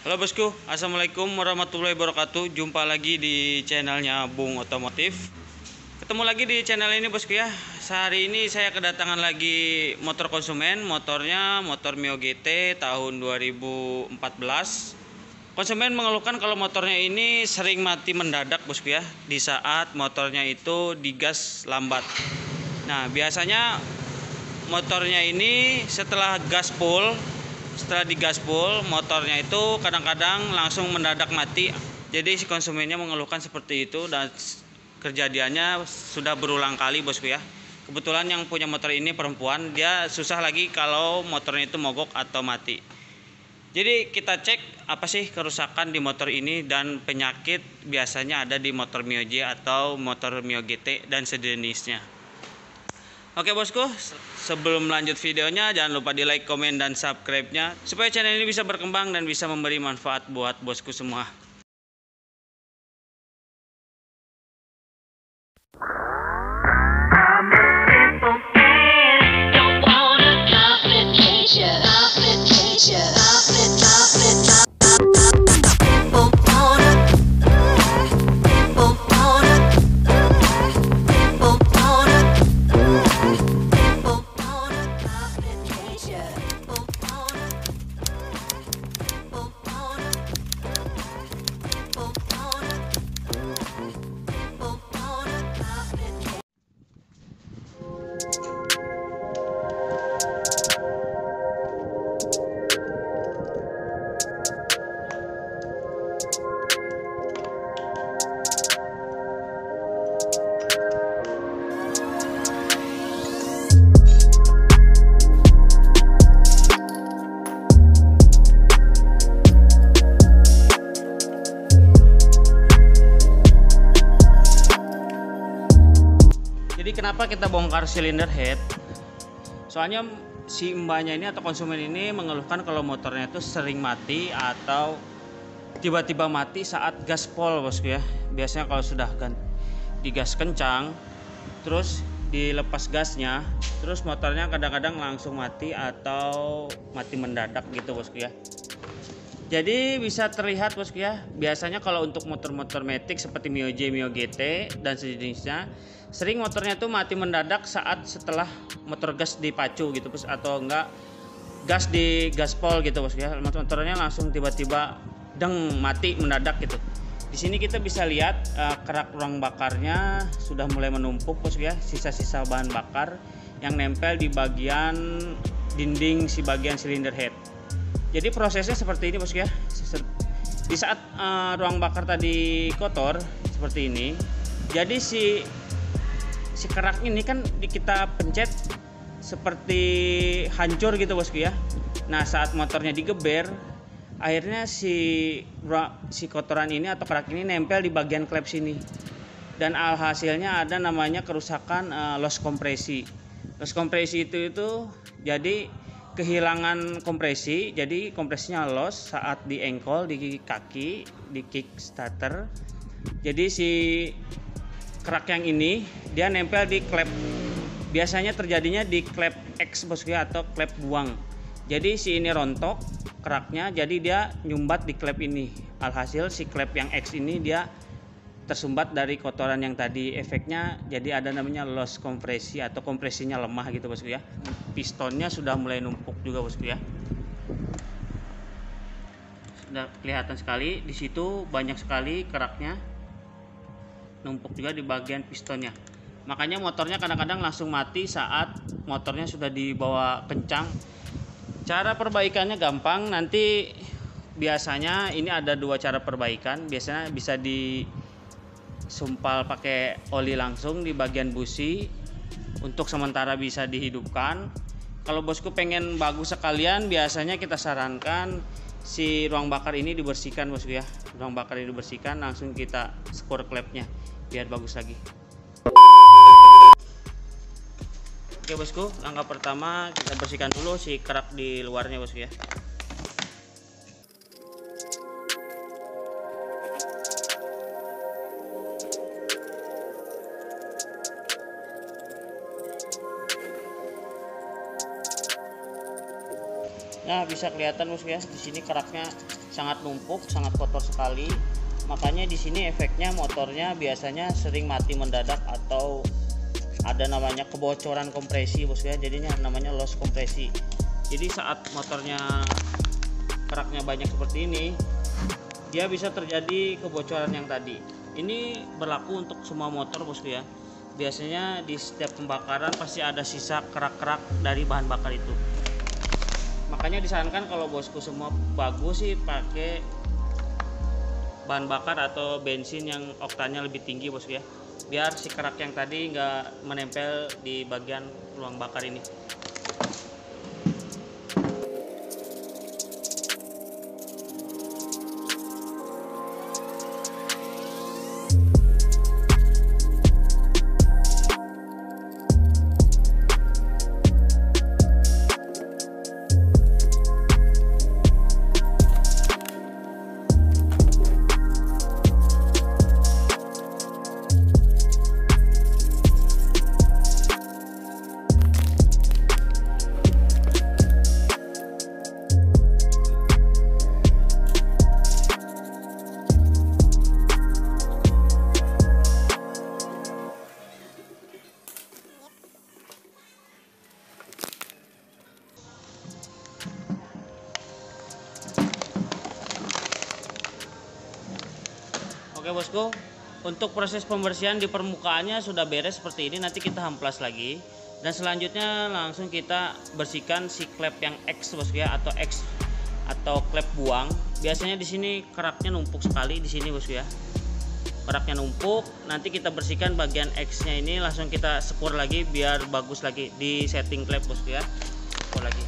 Halo bosku, assalamualaikum warahmatullahi wabarakatuh. Jumpa lagi di channelnya Bung Otomotif. Ketemu lagi di channel ini bosku ya. Sehari ini saya kedatangan lagi motor konsumen. Motornya motor Mio GT tahun 2014. Konsumen mengeluhkan kalau motornya ini sering mati mendadak bosku ya, di saat motornya itu digas lambat. Nah biasanya motornya ini setelah digas full motornya itu kadang-kadang langsung mendadak mati. Jadi si konsumennya mengeluhkan seperti itu dan kejadiannya sudah berulang kali bosku ya. Kebetulan yang punya motor ini perempuan, dia susah lagi kalau motornya itu mogok atau mati. Jadi kita cek apa sih kerusakan di motor ini dan penyakit biasanya ada di motor Mio J atau motor Mio GT dan sejenisnya. Oke bosku, sebelum lanjut videonya jangan lupa di like, komen, dan subscribe-nya supaya channel ini bisa berkembang dan bisa memberi manfaat buat bosku semua. Jadi kenapa kita bongkar silinder head? Soalnya si mbaknya ini atau konsumen ini mengeluhkan kalau motornya itu sering mati atau tiba-tiba mati saat gaspol bosku ya. Biasanya kalau sudah digas kencang terus dilepas gasnya, terus motornya kadang-kadang langsung mati atau mati mendadak gitu bosku ya. Jadi bisa terlihat bosku ya, biasanya kalau untuk motor-motor matic seperti Mio J, Mio GT dan sejenisnya, sering motornya tuh mati mendadak saat setelah motor gas dipacu gitu bos, atau enggak gas di gaspol gitu bosku ya. Motornya langsung tiba-tiba deng mati mendadak gitu. Di sini kita bisa lihat kerak ruang bakarnya sudah mulai menumpuk bosku ya, sisa-sisa bahan bakar yang nempel di bagian dinding si bagian silinder head. Jadi prosesnya seperti ini bosku ya. Di saat ruang bakar tadi kotor seperti ini, jadi si kerak ini kan kita pencet seperti hancur gitu bosku ya. Nah saat motornya digeber, akhirnya si kotoran ini atau kerak ini nempel di bagian klep sini, dan alhasilnya ada namanya kerusakan loss kompresi. Loss kompresi itu jadi kehilangan kompresi, jadi kompresinya loss saat di engkol, di kaki, di kick starter. Jadi si kerak yang ini dia nempel di klep, biasanya terjadinya di klep X bosku ya, atau klep buang. Jadi si ini rontok keraknya, jadi dia nyumbat di klep ini. Alhasil si klep yang X ini dia tersumbat dari kotoran yang tadi, efeknya jadi ada namanya loss kompresi atau kompresinya lemah gitu bosku ya. Pistonnya sudah mulai numpuk juga bosku ya, sudah kelihatan sekali di situ, banyak sekali keraknya numpuk juga di bagian pistonnya. Makanya motornya kadang-kadang langsung mati saat motornya sudah dibawa kencang. Cara perbaikannya gampang, nanti biasanya ini ada dua cara perbaikan. Biasanya bisa disumpal pakai oli langsung di bagian busi, untuk sementara bisa dihidupkan. Kalau bosku pengen bagus sekalian, biasanya kita sarankan si ruang bakar ini dibersihkan bosku ya. Ruang bakar ini dibersihkan, langsung kita skor klepnya biar bagus lagi. Oke bosku, langkah pertama kita bersihkan dulu si kerak di luarnya bosku ya. Nah, bisa kelihatan bosku ya, di sini keraknya sangat numpuk, sangat kotor sekali. Makanya di sini efeknya motornya biasanya sering mati mendadak atau ada namanya kebocoran kompresi bosku ya. Jadinya namanya loss kompresi. Jadi saat motornya keraknya banyak seperti ini, dia bisa terjadi kebocoran yang tadi. Ini berlaku untuk semua motor bosku ya. Biasanya di setiap pembakaran pasti ada sisa kerak-kerak dari bahan bakar itu. Makanya disarankan kalau bosku semua bagus sih pakai bahan bakar atau bensin yang oktannya lebih tinggi bosku ya, biar si kerak yang tadi nggak menempel di bagian ruang bakar ini. Oke bosku, untuk proses pembersihan di permukaannya sudah beres seperti ini. Nanti kita amplas lagi dan selanjutnya langsung kita bersihkan si klep yang X bosku ya, atau X atau klep buang. Biasanya di sini keraknya numpuk sekali di sini bosku ya. Keraknya numpuk, nanti kita bersihkan bagian X-nya ini, langsung kita sekur lagi biar bagus lagi di setting klep bosku ya. Sekur lagi.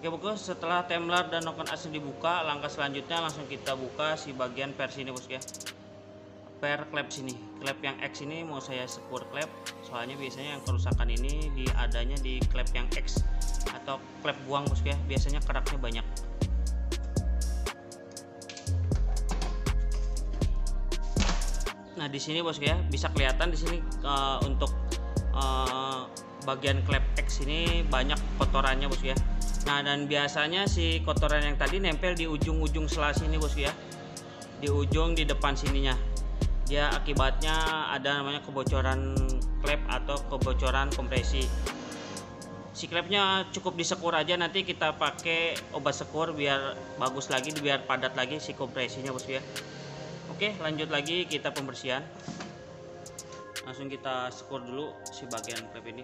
Oke bosku, setelah tumbler dan noken asnya dibuka, langkah selanjutnya langsung kita buka si bagian per sini bosku ya, per klep sini. Klep yang X ini mau saya sekur klep, soalnya biasanya yang kerusakan ini adanya di klep yang X atau klep buang bosku ya, biasanya keraknya banyak. Nah di sini bosku ya, bisa kelihatan di sini untuk bagian klep X ini banyak kotorannya bosku ya. Nah dan biasanya si kotoran yang tadi nempel di ujung-ujung sela sini bosku ya, di ujung di depan sininya. Dia akibatnya ada namanya kebocoran klep atau kebocoran kompresi. Si klepnya cukup disekur aja, nanti kita pakai obat sekur biar bagus lagi, biar padat lagi si kompresinya bosku ya. Oke, lanjut lagi kita pembersihan. Langsung kita sekur dulu si bagian klep ini.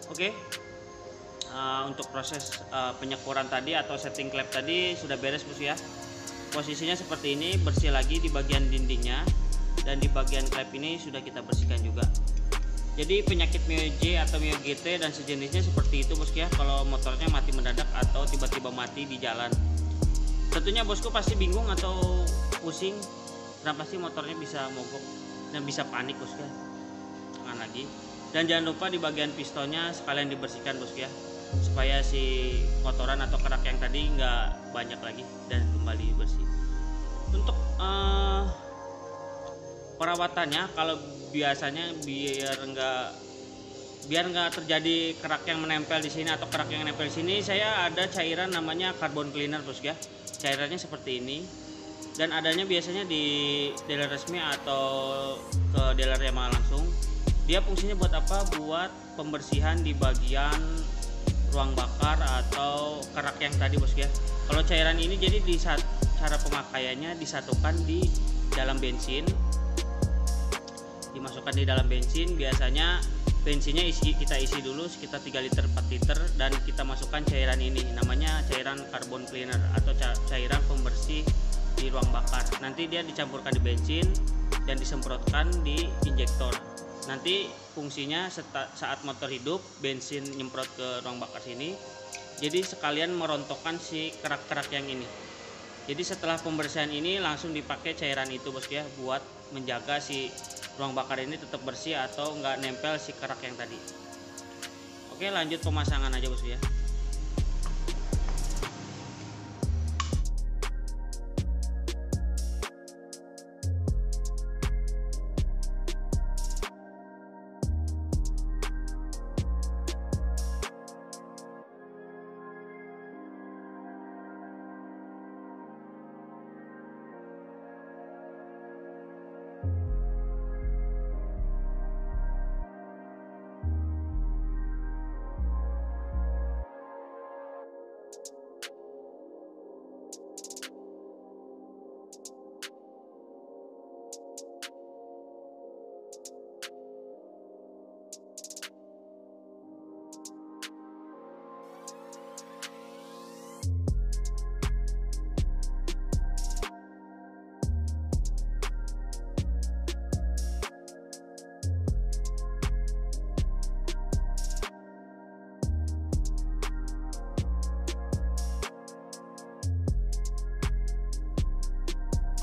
Oke, untuk proses penyekuran tadi atau setting klep tadi sudah beres bosku ya. posisinya seperti ini, bersih lagi di bagian dindingnya, dan di bagian klep ini sudah kita bersihkan juga. Jadi penyakit Mio J atau Mio GT dan sejenisnya seperti itu bosku ya, kalau motornya mati mendadak atau tiba-tiba mati di jalan. Tentunya bosku pasti bingung atau pusing, dan pasti motornya bisa mogok dan bisa panik bosku ya. Jangan lagi. Dan jangan lupa di bagian pistonnya sekalian dibersihkan bosku ya, supaya si kotoran atau kerak yang tadi nggak banyak lagi dan kembali bersih. Untuk perawatannya, kalau biasanya biar nggak terjadi kerak yang menempel di sini atau kerak yang menempel di sini, saya ada cairan namanya carbon cleaner bosku ya. Cairannya seperti ini, dan adanya biasanya di dealer resmi atau ke dealer Yamaha langsung. Dia fungsinya buat apa? Buat pembersihan di bagian ruang bakar atau kerak yang tadi bosku ya. Kalau cairan ini jadi cara pemakaiannya disatukan di dalam bensin, dimasukkan di dalam bensin. Biasanya bensinnya kita isi dulu sekitar 3 liter 4 liter, dan kita masukkan cairan ini, namanya cairan carbon cleaner atau cairan pembersih di ruang bakar. Nanti dia dicampurkan di bensin dan disemprotkan di injektor. Nanti fungsinya saat motor hidup, bensin nyemprot ke ruang bakar sini, jadi sekalian merontokkan si kerak-kerak yang ini. Jadi setelah pembersihan ini langsung dipakai cairan itu bosku ya, buat menjaga si ruang bakar ini tetap bersih atau nggak nempel si kerak yang tadi. Oke, lanjut pemasangan aja bosku ya.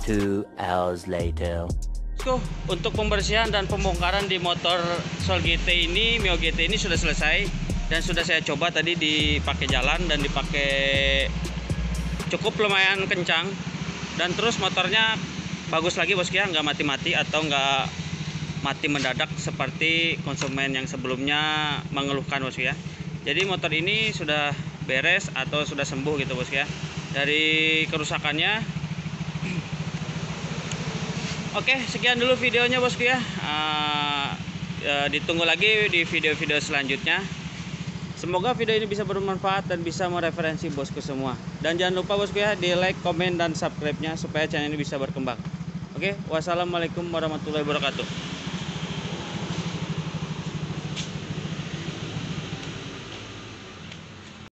Two hours later. Untuk pembersihan dan pembongkaran di motor Soul GT ini, Mio GT ini sudah selesai, dan sudah saya coba tadi dipakai jalan dan dipakai cukup lumayan kencang, dan terus motornya bagus lagi bosku ya, nggak mati-mati atau nggak mati mendadak seperti konsumen yang sebelumnya mengeluhkan bosku ya. Jadi motor ini sudah beres atau sudah sembuh gitu bosku ya dari kerusakannya. Oke, sekian dulu videonya bosku ya. Ditunggu lagi di video-video selanjutnya. Semoga video ini bisa bermanfaat dan bisa mereferensi bosku semua. Dan jangan lupa bosku ya, di like, komen, dan subscribe-nya supaya channel ini bisa berkembang. Oke, wassalamualaikum warahmatullahi wabarakatuh.